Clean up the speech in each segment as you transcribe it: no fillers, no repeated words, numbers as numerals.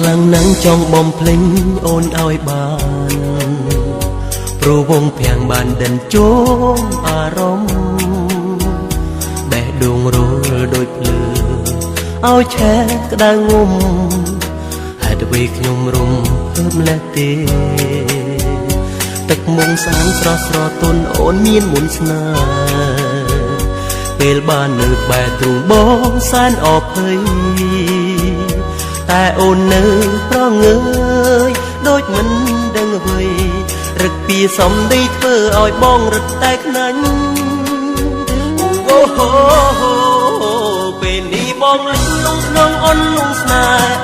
ខ្លាំងណាស់ចង់បំភ្លេចអូនឲ្យបានព្រោះវងភាំងបានដិនជោមអារម្មណ៍បេះដូងរលដូចភ្លើឲ្យឆេះក្តៅងុំហេតុអ្វីខ្ញុំរំភើបម្លេះទេទឹកមុងសាងស្រស់ស្រទន់អូនមានមុនស្នេហ៍ពេលបាននៅក្បែរទ្រូងបងសែនអភ័យតែអូននៅប្រងើយដូចមិនដឹងអ្វីរឹកពីសំដីធ្វើឲ្យបងរឹតតែខ្នាញ់អូហូពេលនេះបងលឹកលងក្នុងអូនលងស្នេហ៍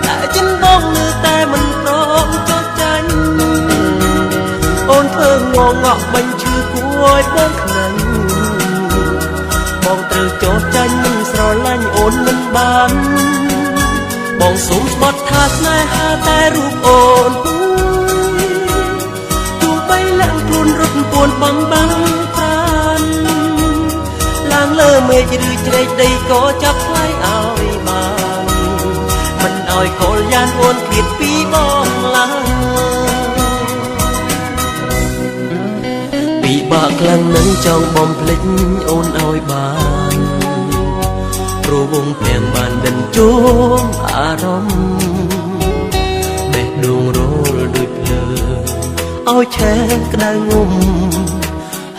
តែចិនបងនៅតែមិនព្រមចោះចាញ់អូនធ្វើងងក់បាញ់ឈឺគួរឲ្យបងខ្នាញ់បងត្រូវចោះចាញ់មិនស្រឡាញ់អូនមិនបានបងសូមស្បត់ថាស្នេហាតែរូបអូនទោះបីឡើងខ្លួនរត់ពួនបំបាំងប្រានឡើងលើមេឃឬជ្រែកដីក៏ចាប់ថ្លៃឲ្យបានមិនឲ្យកលយ៉ានអូនឃ្លាតពីបងឡើយពិបាកខ្លាំងណាស់ចង់បំភ្លេចអូនឲ្យបានព្រោះវងភាំងបានដិនជោមអារម្មណ៍បេះដូងរលដូចភ្លើឲ្យឆេះក្តៅងុំ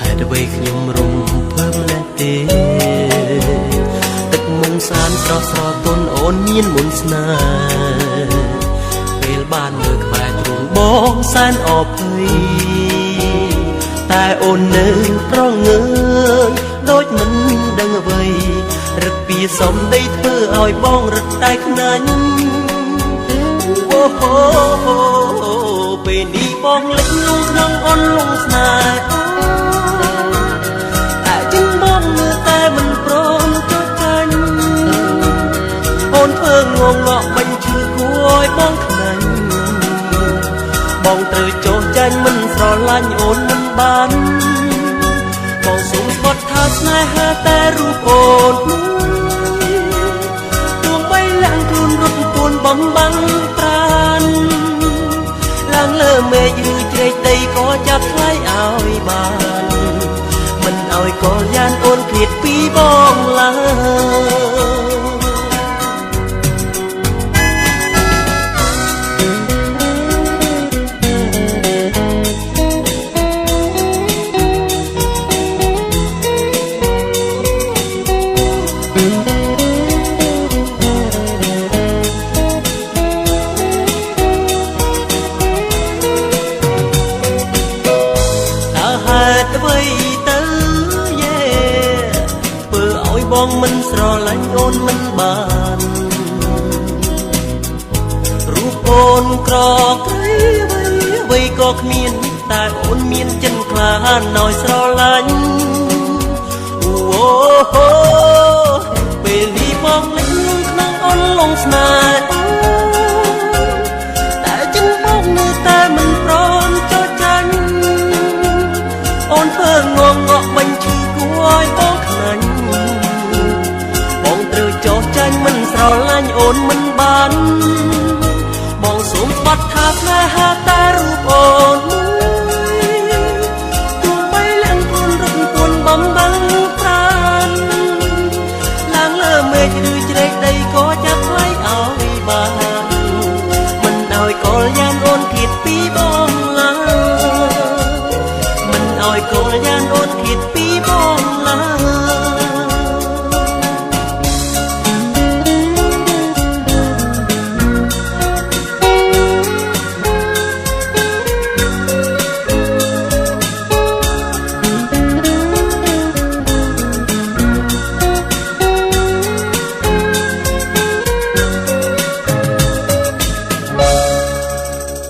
ហេតុអ្វីខ្ញុំរំភើបម្លេះទេទឹកមុងសានស្រស់ស្រទន់អូនមានមុនស្នេហ៍ពេលបាននៅក្បែរទ្រូងបងសែនអភ័យតែអូននៅប្រងើយដូចមិនដឹងអ្វីរឹកពីសំដីធ្វើឲ្យបងរឹតតែខ្នាញ់អូហូពេលនេះបងលឹកលងក្នុងអូនលងស្នេហ៍តែចិនបងនៅតែមិនព្រមចោះចាញ់អូនធ្វើងងក់បាញ់ឈឺគួរឲ្យបងខ្នាញ់បងត្រូវចោះចាញ់មិនស្រឡាញ់អូនមិនបានបងសូមស្បត់ថាស្នេហាតែរូបអូនទោះបីឡើងខ្លួនរត់ពួនបំបាំងប្រានឡើងលើមេឃឬជ្រែកដីក៏ចាប់ថ្លៃឲ្យបានមិនឲ្យកលយ៉ានអូនឃ្លាតពីបងឡើយបងមិនស្រឡាញ់អូនមិនបានរូបអូនក្រក្រៃអ្វីក៏គ្មានតែអូនមានចិនខ្លាណឲ្យស្រឡាញ់អូហូពេលនេះបងលឹកលងក្នុងអូនលងស្នេហ៍តែចិនបងនៅតែមិនព្រមចោះចាញ់អូនធ្វើងងក់បាញ់ឈឺគួរឲ្យបងខ្នាញ់ចោះចាញ់មិនស្រឡាញ់អូនមិនបានបងសូមស្បត់ថាស្នេហាតែរូបអូន